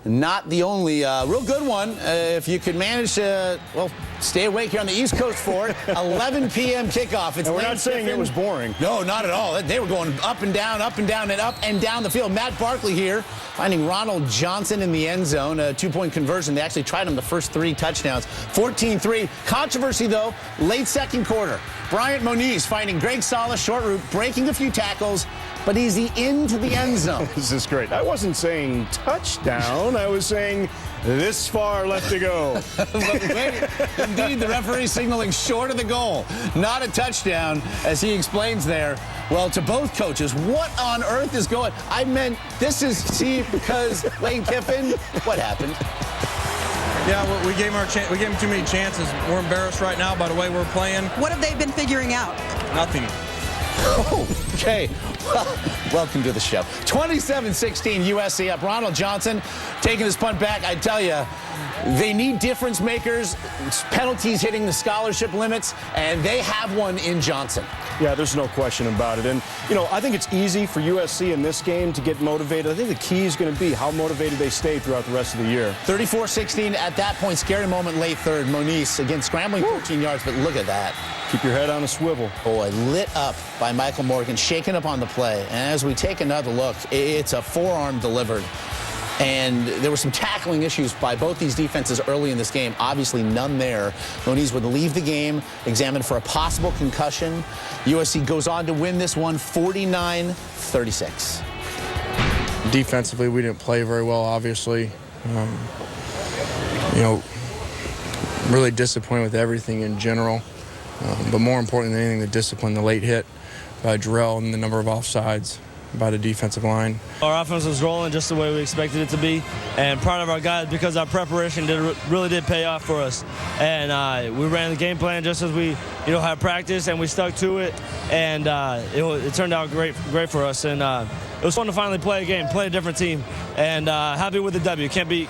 not the only real good one. If you could manage to, well, stay awake here on the East Coast for it. 11 p.m. kickoff. It's and we're Lane not saying Kiffin. It was boring. No, not at all. They were going up and down, and up and down the field. Matt Barkley here, finding Ronald Johnson in the end zone. A two-point conversion. They actually tried him the first 3 touchdowns. 14-3. Controversy, though, late second quarter. Bryant Moniz finding Greg Salah, short route, breaking a few tackles, but is he into the end zone? This is great. I wasn't saying touchdown. I was saying this far left to go. Indeed, the referee signaling short of the goal. Not a touchdown, as he explains there. Well, to both coaches, what on earth is going? I meant this is, see, because Lane Kiffin, what happened? Yeah, well, we gave him too many chances. We're embarrassed right now by the way we're playing. What have they been figuring out? Nothing. Okay, well, welcome to the show. 27-16 USC up. Ronald Johnson taking his punt back. I tell you, they need difference makers, penalties hitting the scholarship limits, and they have one in Johnson. Yeah, there's no question about it. And, you know, I think it's easy for USC in this game to get motivated. I think the key is going to be how motivated they stay throughout the rest of the year. 34-16 at that point. Scary moment late third. Moniz, again, scrambling 14 yards, but look at that. Keep your head on a swivel. Boy, lit up by Michael Morgan, shaken up on the play. And as we take another look, it's a forearm delivered. And there were some tackling issues by both these defenses early in this game. Obviously, none there. Moniz would leave the game, examined for a possible concussion. USC goes on to win this one 49-36. Defensively, we didn't play very well, obviously. You know, really disappointed with everything in general. But more important than anything, the discipline, the late hit by Jarrell and the number of offsides by the defensive line. Our offense was rolling just the way we expected it to be, and proud of our guys because our preparation really did pay off for us. And we ran the game plan just as we, had practice, and we stuck to it, and it turned out great for us. And it was fun to finally play a game, play a different team, and happy with the W. Can't be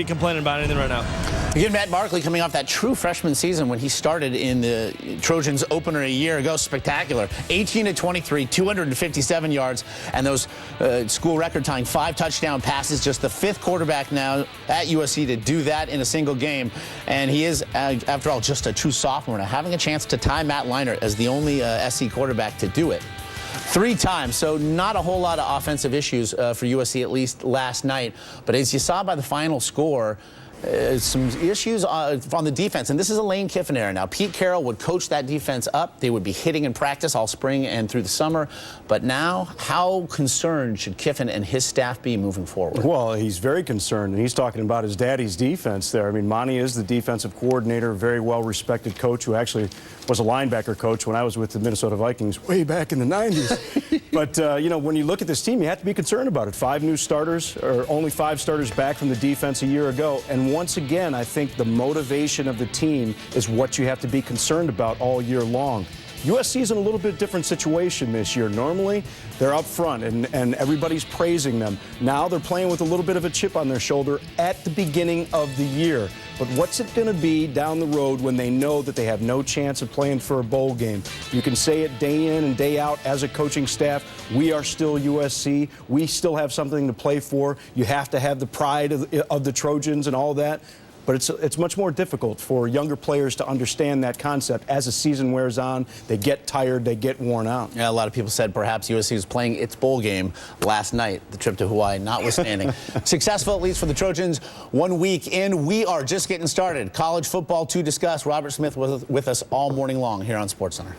complaining about anything right now. Again, Matt Barkley coming off that true freshman season when he started in the Trojans opener a year ago. Spectacular. 18-23, 257 yards, and those school record-tying 5 touchdown passes. Just the 5th quarterback now at USC to do that in a single game. And he is, after all, just a true sophomore now, having a chance to tie Matt Leinart as the only SC quarterback to do it 3 times. So not a whole lot of offensive issues for USC, at least last night. But as you saw by the final score, some issues on the defense, and this is a Lane Kiffin era now. Pete Carroll would coach that defense up. They would be hitting in practice all spring and through the summer. But now, how concerned should Kiffin and his staff be moving forward? Well, he's very concerned, and he's talking about his daddy's defense there. I mean, Monty is the defensive coordinator, very well-respected coach who actually was a linebacker coach when I was with the Minnesota Vikings way back in the 90s. But, when you look at this team, you have to be concerned about it. 5 new starters, or only 5 starters back from the defense a year ago. And once again, I think the motivation of the team is what you have to be concerned about all year long. USC is in a little bit different situation this year. Normally, they're up front and everybody's praising them. Now they're playing with a little bit of a chip on their shoulder at the beginning of the year. But what's it going to be down the road when they know that they have no chance of playing for a bowl game? You can say it day in and day out as a coaching staff. We are still USC. We still have something to play for. You have to have the pride of the Trojans and all that. But it's much more difficult for younger players to understand that concept. As the season wears on, they get tired, they get worn out. Yeah, a lot of people said perhaps USC was playing its bowl game last night, the trip to Hawaii notwithstanding. Successful, at least for the Trojans, 1 week in. We are just getting started. College football to discuss. Robert Smith with us all morning long here on SportsCenter.